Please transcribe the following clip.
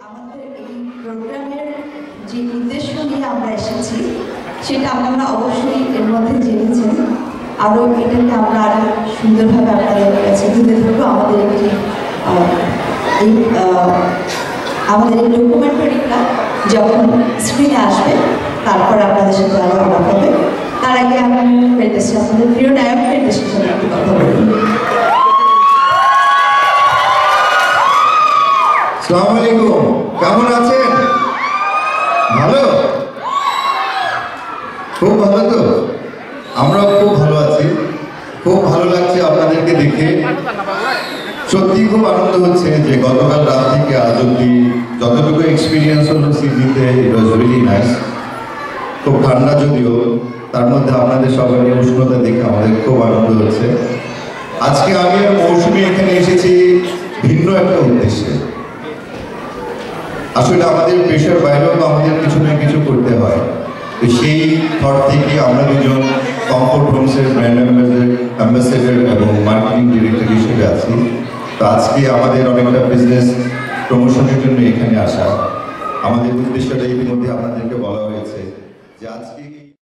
আমাদের এই প্রোগ্রামের যে উদ্দেশ্য নিয়ে আমরা এসেছি সেটা আপনারা অবশ্যই এর মধ্যে জেনেছেন। আরও এটাকে আমরা আরো সুন্দরভাবে আপনাদের কাছে তুলে ধরবো। আমাদের এই ডকুমেন্টারিটা যখন স্ক্রিনে আসবে তারপর আপনাদের সাথে আরো আলাপ হবে। তার আগে আমি আমাদের প্রিয় নায়ক ফেরদৌসীর সাথে একটু কথা বলি। আসসালামু আলাইকুম, কেমন আছেন? ভালো, খুব ভালো তো। আমরাও খুব ভালো আছি। খুব ভালো লাগছে আপনাদেরকে দেখে। সত্যি খুব আনন্দ হচ্ছে যে গতকাল রাত থেকে আজ অব্দি যতটুকু এক্সপিরিয়েন্স হলো সিজিতে, ইট ওয়াজ রিয়েলি নাইস। খুব ঠান্ডা যদিও, তার মধ্যে আপনাদের সবারই উষ্ণতা দেখে আমাদের খুব আনন্দ হচ্ছে। আজকে আমি আর মৌসুমী এখানে এসেছি ভিন্ন একটা উদ্দেশ্যে। আসলে আমাদের পেশার বাইরেও তো আমাদের কিছু না কিছু করতে হয়। তো সেই থট থেকে আমরা দুজন কমফোর্ট হোমসের ব্র্যান্ড অ্যাম্বাসেডর এবং মার্কেটিং ডিরেক্টর হিসেবে আছি। তো আজকে আমাদের অনেকটা বিজনেস প্রমোশনের জন্য এখানে আসা। আমাদের উদ্দেশ্যটা ইতিমধ্যে আপনাদেরকে বলা হয়েছে যে আজকে